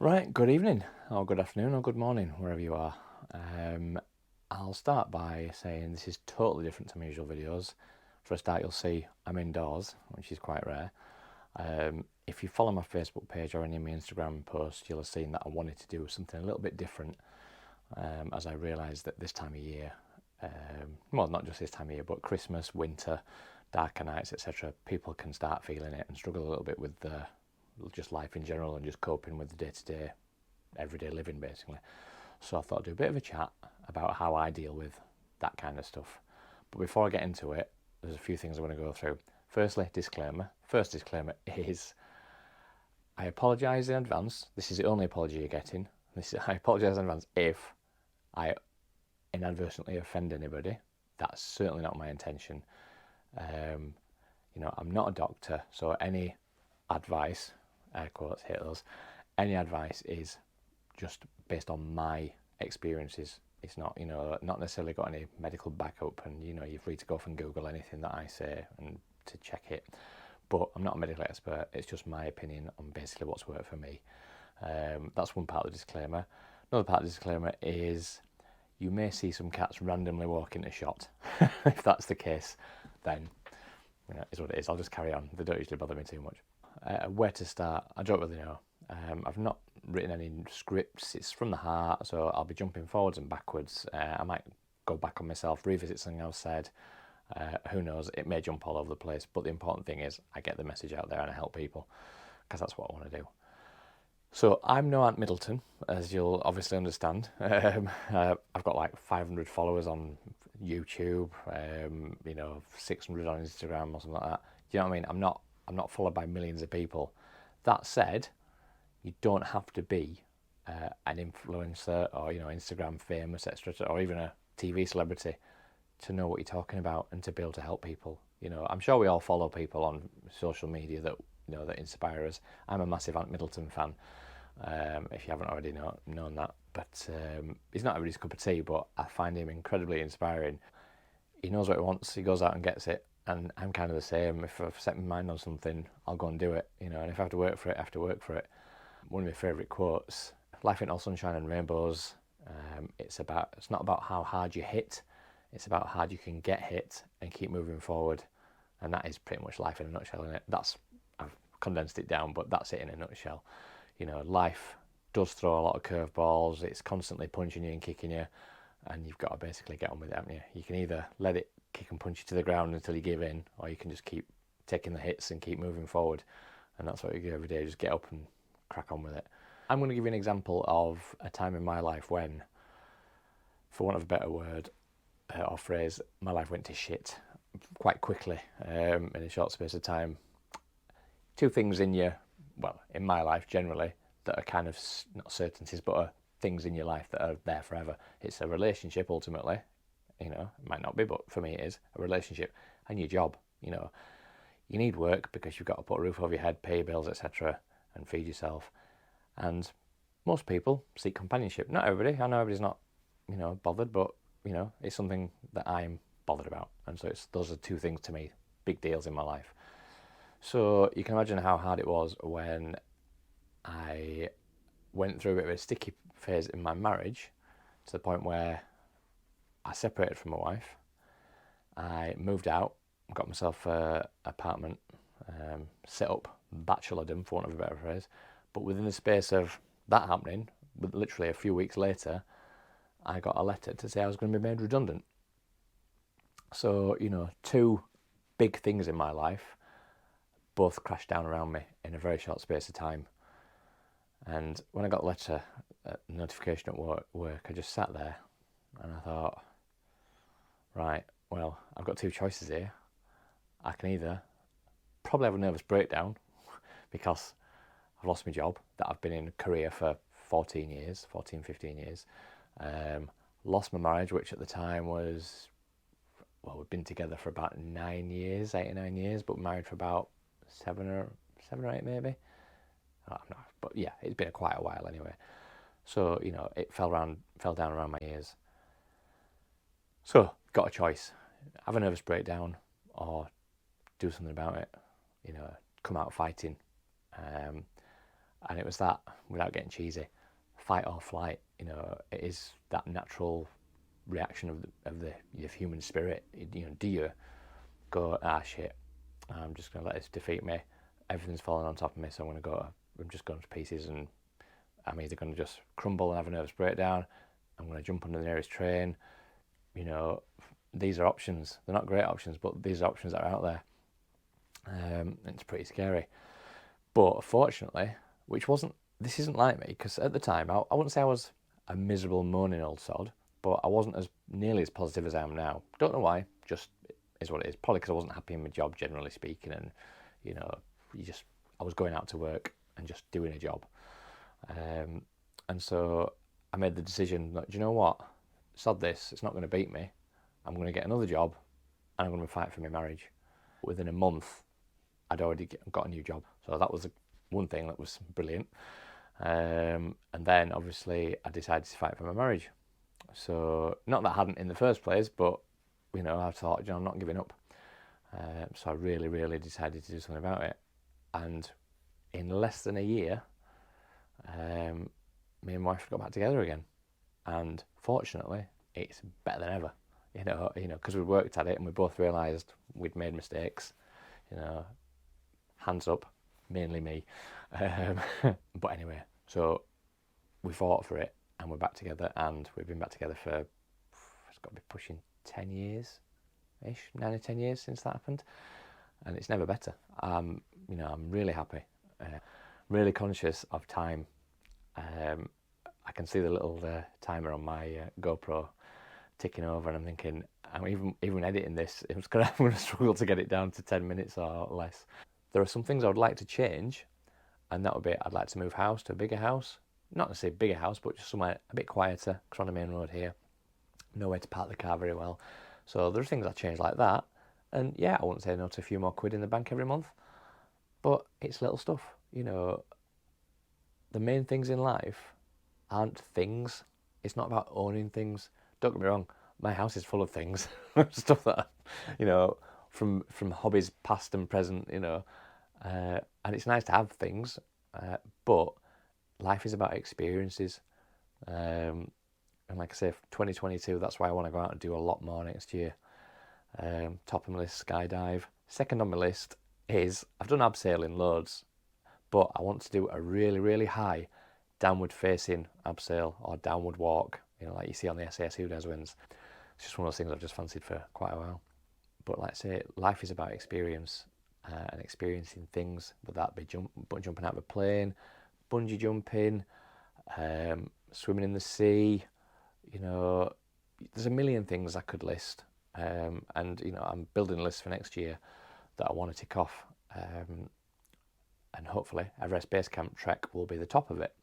Right, good evening, or good afternoon, or good morning, wherever you are. I'll start by saying this is totally different to my usual videos. For a start, you'll see I'm indoors, which is quite rare. If you follow my Facebook page or any of my Instagram posts, you'll have seen that I wanted to do something a little bit different, as I realised that this time of year, well, not just this time of year, but Christmas, winter, darker nights, etc., people can start feeling it and struggle a little bit with just life in general and just coping with the day-to-day, everyday living, basically. So I thought I'd do a bit of a chat about how I deal with that kind of stuff. But before I get into it, there's a few things I want to go through. Firstly, disclaimer. First disclaimer is I apologise in advance. This is the only apology you're getting. I apologise in advance if I inadvertently offend anybody. That's certainly not my intention. I'm not a doctor, so any advice, air quotes, hit those, any advice is just based on my experiences. It's not, not necessarily got any medical backup, and you're free to go off and Google anything that I say and to check it. But I'm not a medical expert. It's just my opinion on basically what's worked for me. That's one part of the disclaimer. Another part of the disclaimer is you may see some cats randomly walk into shot. If that's the case, then it's what it is. I'll just carry on. They don't usually bother me too much. Where to start? I don't really know. I've not written any scripts. It's from the heart, so I'll be jumping forwards and backwards. I might go back on myself, revisit something else said. Who knows? It may jump all over the place, but the important thing is I get the message out there and I help people, because that's what I want to do. So I'm no Ant Middleton, as you'll obviously understand. I've got like 500 followers on YouTube, 600 on Instagram or something like that. Do you know what I mean? I'm not followed by millions of people. That said, you don't have to be an influencer or Instagram famous, etc., or even a TV celebrity to know what you're talking about and to be able to help people. I'm sure we all follow people on social media that that inspire us. I'm a massive Ant Middleton fan. If you haven't already known that, but he's not everybody's cup of tea. But I find him incredibly inspiring. He knows what he wants. He goes out and gets it. And I'm kind of the same. If I've set my mind on something, I'll go and do it. And if I have to work for it, I have to work for it. One of my favourite quotes: "Life ain't all sunshine and rainbows. It's not about how hard you hit. It's about how hard you can get hit and keep moving forward." And that is pretty much life in a nutshell, isn't it? I've condensed it down, but that's it in a nutshell. Life does throw a lot of curveballs. It's constantly punching you and kicking you, and you've got to basically get on with it, haven't you? You can either let it kick and punch you to the ground until you give in, or you can just keep taking the hits and keep moving forward. And that's what you do every day. Just get up and crack on with it. I'm going to give you an example of a time in my life when, for want of a better word or phrase, my life went to shit quite quickly in a short space of time. Two things in my life generally, that are kind of not certainties, but are things in your life that are there forever. It's a relationship ultimately. It might not be, but for me it is a relationship, and your job. You need work because you've got to put a roof over your head, pay your bills, etc., and feed yourself. And most people seek companionship. Not everybody. I know everybody's not, bothered, but it's something that I'm bothered about. And so those are two things to me, big deals in my life. So you can imagine how hard it was when I went through a bit of a sticky phase in my marriage, to the point where I separated from my wife. I moved out, got myself an apartment, set up bachelordom, for want of a better phrase. But within the space of that happening, literally a few weeks later, I got a letter to say I was going to be made redundant. So, two big things in my life both crashed down around me in a very short space of time. And when I got the letter, notification at work, I just sat there and I thought, right, well, I've got two choices here. I can either probably have a nervous breakdown because I've lost my job that I've been in a career for 15 years. Lost my marriage, which at the time was, we'd been together for about 8 or 9 years, but married for about seven or eight maybe. I don't know, but yeah, it's been quite a while anyway. So it fell down around my ears. So got a choice: have a nervous breakdown or do something about it. Come out fighting. And it was that, without getting cheesy, fight or flight. It is that natural reaction of the human spirit. Do you go, shit, I'm just going to let this defeat me. Everything's falling on top of me, so I'm just going to pieces, and I'm either going to just crumble and have a nervous breakdown. I'm going to jump on the nearest train. These are options. They're not great options, but these are options that are out there. It's pretty scary. But fortunately, this isn't like me, because at the time, I wouldn't say I was a miserable, moaning old sod, but I wasn't nearly as positive as I am now. Don't know why, just is what it is. Probably because I wasn't happy in my job, generally speaking, and I was going out to work and just doing a job. And so I made the decision that, do you know what? Sod this, it's not going to beat me. I'm going to get another job, and I'm going to fight for my marriage. Within a month, I'd already got a new job. So that was one thing that was brilliant. And then, obviously, I decided to fight for my marriage. So, not that I hadn't in the first place, but, I thought, I'm not giving up. So I really, really decided to do something about it. And in less than a year, me and my wife got back together again. And fortunately, it's better than ever. Because we worked at it and we both realised we'd made mistakes. Hands up, mainly me. But anyway, so we fought for it and we're back together, and we've been back together for, it's got to be pushing 10 years-ish, 9 or 10 years since that happened. And it's never better. I'm really happy, really conscious of time. I can see the little timer on my GoPro ticking over, and I'm thinking, I'm even editing this, I'm going to struggle to get it down to 10 minutes or less. There are some things I would like to change, and that would be, I'd like to move house to a bigger house. Not to say bigger house, but just somewhere a bit quieter, because we're on the main road here. Nowhere to park the car very well. So there's things I change like that. And yeah, I wouldn't say no to a few more quid in the bank every month. But it's little stuff. The main things in life aren't things. It's not about owning things. Don't get me wrong, my house is full of things. Stuff that, from hobbies past and present, and it's nice to have things, but life is about experiences. And like I say, 2022, that's why I want to go out and do a lot more next year. Top of my list, skydive. Second on my list is, I've done abseiling loads, but I want to do a really, really high downward facing abseil or downward walk, like you see on the SAS Who Dares Wins. It's just one of those things I've just fancied for quite a while. But like I say, life is about experience, and experiencing things, whether that be jumping out of a plane, bungee jumping, swimming in the sea. There's a million things I could list, and I'm building a list for next year that I want to tick off, and hopefully Everest Base Camp trek will be the top of it,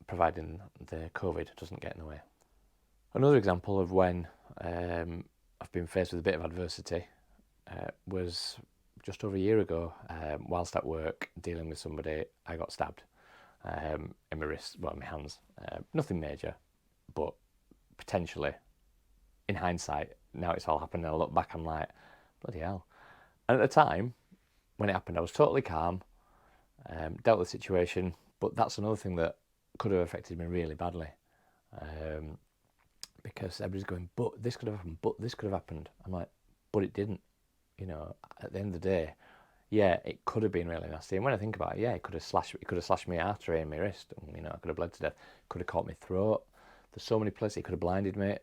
providing the COVID doesn't get in the way. Another example of when I've been faced with a bit of adversity was just over a year ago. Whilst at work dealing with somebody, I got stabbed in my wrist, well, in my hands. Nothing major, but potentially, in hindsight, now it's all happened and I look back, I'm like, bloody hell. And at the time, when it happened, I was totally calm, dealt with the situation, but that's another thing that could have affected me really badly. Because everybody's going, but this could have happened, but this could have happened. I'm like, but it didn't. At the end of the day, yeah, it could have been really nasty. And when I think about it, yeah, it could have slashed my artery in my wrist. And, I could have bled to death. It could have caught my throat. There's so many places. It could have blinded me.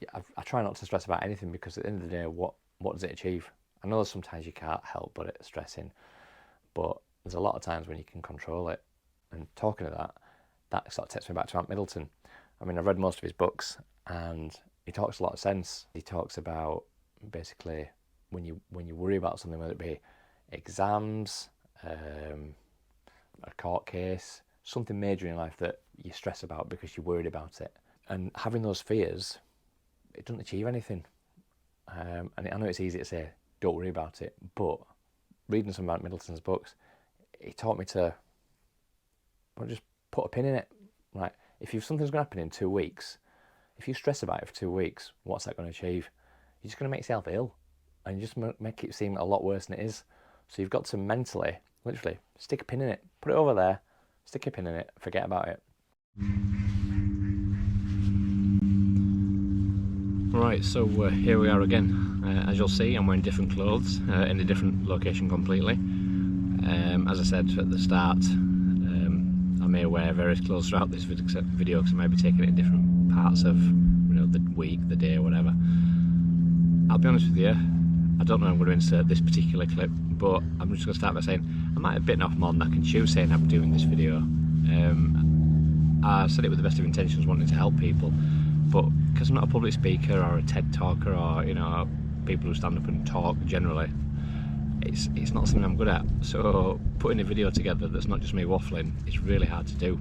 Yeah, I try not to stress about anything, because at the end of the day, what does it achieve? I know sometimes you can't help but it stressing, but there's a lot of times when you can control it. And talking of that sort of takes me back to Ant Middleton. I mean, I've read most of his books, and he talks a lot of sense. He talks about basically when you worry about something, whether it be exams, a court case, something major in life that you stress about because you're worried about it, and having those fears, it doesn't achieve anything. And I know it's easy to say, don't worry about it, but reading some of Ant Middleton's books, he taught me to just put a pin in it. Right, if something's going to happen in 2 weeks, if you stress about it for 2 weeks, what's that going to achieve? You're just going to make yourself ill, and you just make it seem a lot worse than it is. So you've got to mentally Literally, stick a pin in it. Put it over there, stick a pin in it, forget about it. Right, so here we are again. As you'll see, I'm wearing different clothes in a different location completely. As I said at the start, I may wear various clothes throughout this video because I might be taking it in different parts of the week, the day, whatever. I'll be honest with you, I don't know I'm going to insert this particular clip, but I'm just going to start by saying I might have bitten off more than I can chew saying I'm doing this video. I said it with the best of intentions, wanting to help people, but because I'm not a public speaker or a TED talker or people who stand up and talk generally, it's not something I'm good at. So putting a video together that's not just me waffling is really hard to do.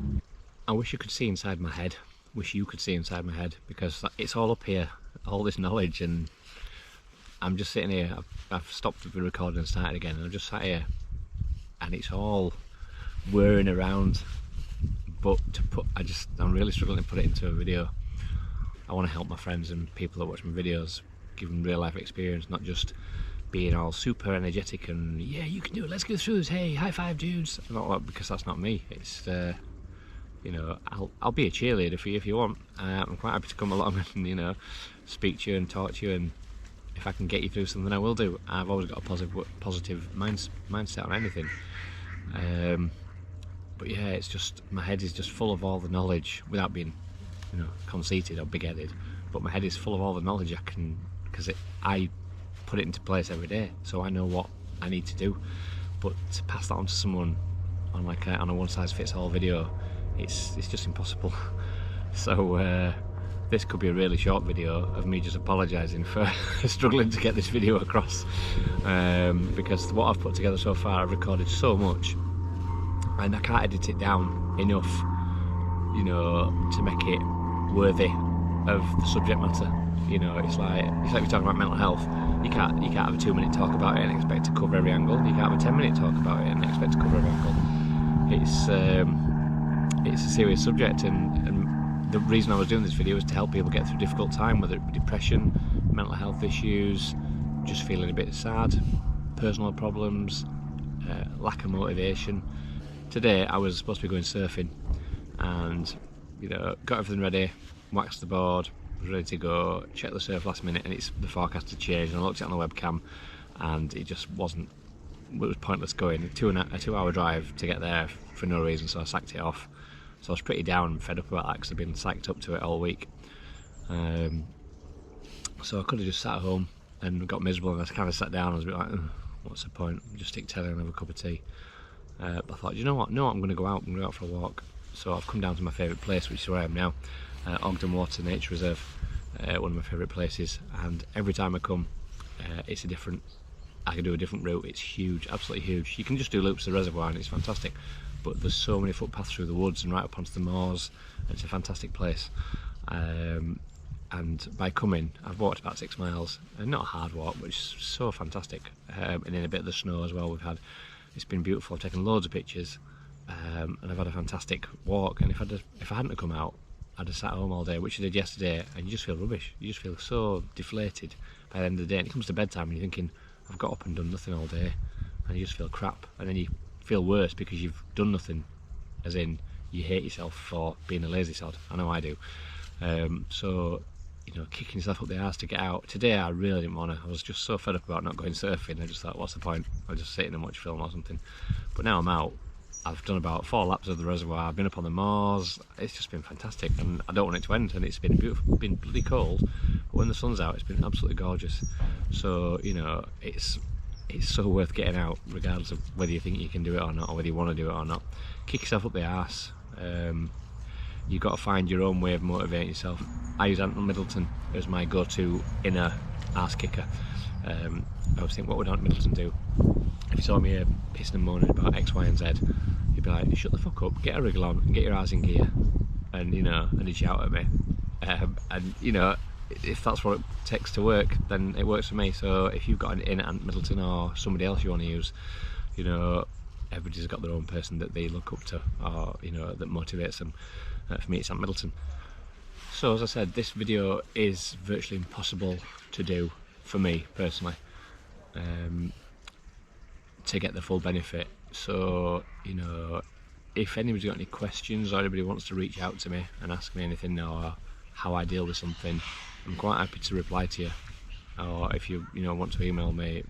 I wish you could see inside my head. Wish you could see inside my head, because it's all up here, all this knowledge, and I'm just sitting here. I've stopped the recording and started again, and I'm just sat here and it's all whirring around, but I'm really struggling to put it into a video. I want to help my friends and people that watch my videos, give them real life experience, not just being all super energetic and yeah, you can do it, let's go through this, hey, high five dudes, because that's not me. It's I'll be a cheerleader for you if you want. I'm quite happy to come along and speak to you and talk to you, and if I can get you through something I will do. I've always got a positive mindset on anything, but yeah, it's just my head is just full of all the knowledge without being conceited or big-headed, but my head is full of all the knowledge I can, because I put it into place every day, so I know what I need to do. But to pass that on to someone on on a one-size-fits-all video, it's just impossible. So this could be a really short video of me just apologising for struggling to get this video across, because what I've put together so far, I've recorded so much and I can't edit it down enough to make it worthy of the subject matter. It's like we're talking about mental health. You can't have a 2-minute talk about it and expect to cover every angle. You can't have a 10-minute talk about it and expect to cover every angle. It's a serious subject, and the reason I was doing this video is to help people get through a difficult time, whether it be depression, mental health issues, just feeling a bit sad, personal problems, lack of motivation. Today I was supposed to be going surfing, and got everything ready, waxed the board, was ready to go, checked the surf last minute, and the forecast had changed, and I looked at it on the webcam and it just wasn't, it was pointless going. A 2-hour drive to get there for no reason, so I sacked it off. So I was pretty down and fed up about that because I've been psyched up to it all week. So I could have just sat at home and got miserable, and I kind of sat down and was a bit like, what's the point, just stick telly and have a cup of tea. But I thought, you know what, no, I'm going to go out for a walk. So I've come down to my favourite place, which is where I am now, Ogden Water Nature Reserve, one of my favourite places, and every time I come I can do a different route. It's huge, absolutely huge. You can just do loops of the reservoir and it's fantastic, but there's so many footpaths through the woods and right up onto the moors, and it's a fantastic place. And by coming, I've walked about 6 miles, and not a hard walk, but it's so fantastic, and in a bit of the snow as well we've had. It's been beautiful. I've taken loads of pictures, and I've had a fantastic walk, and if I hadn't have come out, I'd have sat home all day, which I did yesterday, and you just feel rubbish. You just feel so deflated by the end of the day, and it comes to bedtime and you're thinking, I've got up and done nothing all day, and you just feel crap, and then you feel worse because you've done nothing, as in you hate yourself for being a lazy sod. I know I do. So kicking yourself up the arse to get out. Today I really didn't want to. I was just so fed up about not going surfing. I just thought, what's the point? I'll just sit in and watch film or something. But now I'm out. I've done about 4 laps of the reservoir. I've been up on the moors. It's just been fantastic, and I don't want it to end. And it's been beautiful. It's been bloody cold, but when the sun's out, it's been absolutely gorgeous. So it's so worth getting out, regardless of whether you think you can do it or not, or whether you want to do it or not. Kick yourself up the arse. You've got to find your own way of motivating yourself. I use Ant Middleton as my go-to inner arse kicker. I was thinking, what would Ant Middleton do? If you saw me pissing and moaning about X, Y and Z, you'd be like, shut the fuck up, get a wriggle on and get your arse in gear, and and he'd shout at me. And if that's what it takes to work, then it works for me. So if you've got an inner Ant Middleton or somebody else you want to use, everybody's got their own person that they look up to, or that motivates them. For me, it's Ant Middleton. So as I said, this video is virtually impossible to do for me personally, to get the full benefit. So, you know, if anybody's got any questions or anybody wants to reach out to me and ask me anything or how I deal with something, I'm quite happy to reply to you. Or if you want to email me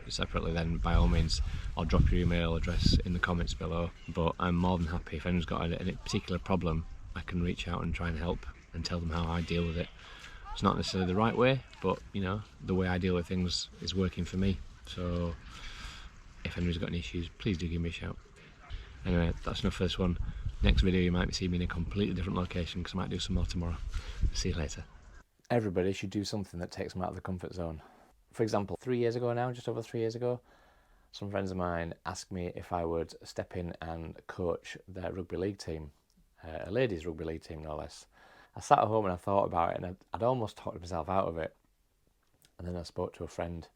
separately, then by all means I'll drop your email address in the comments below. But I'm more than happy if anyone's got any particular problem, I can reach out and try and help and tell them how I deal with it. It's not necessarily the right way, but the way I deal with things is working for me. So if anyone's got any issues, please do give me a shout. Anyway, that's enough for this one. Next video you might see me in a completely different location because I might do some more tomorrow. See you later. Everybody should do something that takes them out of the comfort zone. For example, 3 years ago now, just over 3 years ago, some friends of mine asked me if I would step in and coach their rugby league team, a ladies' rugby league team, no less. I sat at home and I thought about it, and I'd almost talked myself out of it. And then I spoke to a friend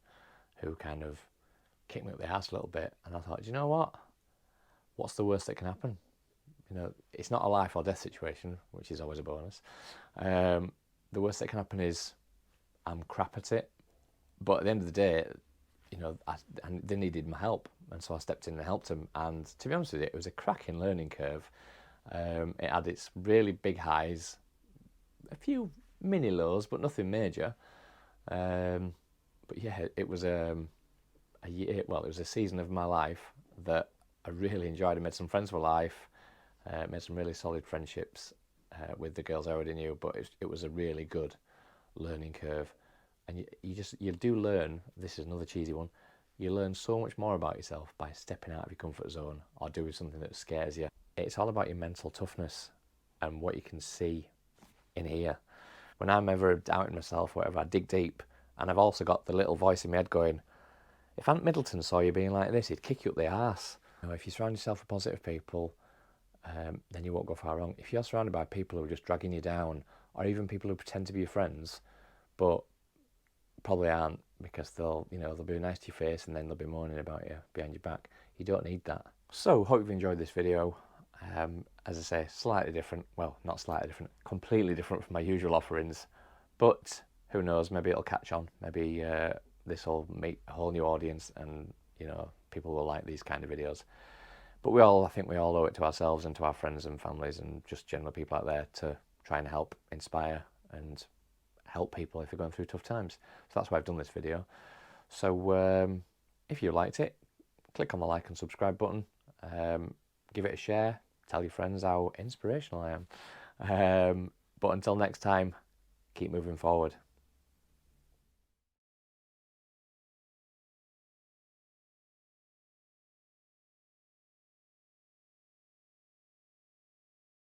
who kind of kicked me up the arse a little bit, and I thought, do you know what? What's the worst that can happen? It's not a life or death situation, which is always a bonus. The worst that can happen is I'm crap at it. But at the end of the day, they needed my help, and so I stepped in and helped them. And to be honest with you, it was a cracking learning curve. It had its really big highs, a few mini lows, but nothing major. But yeah, it was a year. Well, it was a season of my life that I really enjoyed. I made some friends for life, made some really solid friendships with the girls I already knew. But it was a really good learning curve. And you do learn, this is another cheesy one, you learn so much more about yourself by stepping out of your comfort zone or doing something that scares you. It's all about your mental toughness and what you can see in here. When I'm ever doubting myself, whatever, I dig deep, and I've also got the little voice in my head going, if Ant Middleton saw you being like this, he'd kick you up the arse. If you surround yourself with positive people, then you won't go far wrong. If you're surrounded by people who are just dragging you down, or even people who pretend to be your friends, but probably aren't, because they'll be nice to your face and then they'll be moaning about you behind your back. You don't need that. So hope you've enjoyed this video. As I say, slightly different. Well, not slightly different, completely different from my usual offerings. But who knows? Maybe it'll catch on. Maybe this will meet a whole new audience, and people will like these kind of videos. But I think we all owe it to ourselves and to our friends and families and just general people out there to try and help, inspire, and help people if they're going through tough times. So that's why I've done this video. So if you liked it, click on the like and subscribe button, give it a share, tell your friends how inspirational I am. But until next time, keep moving forward.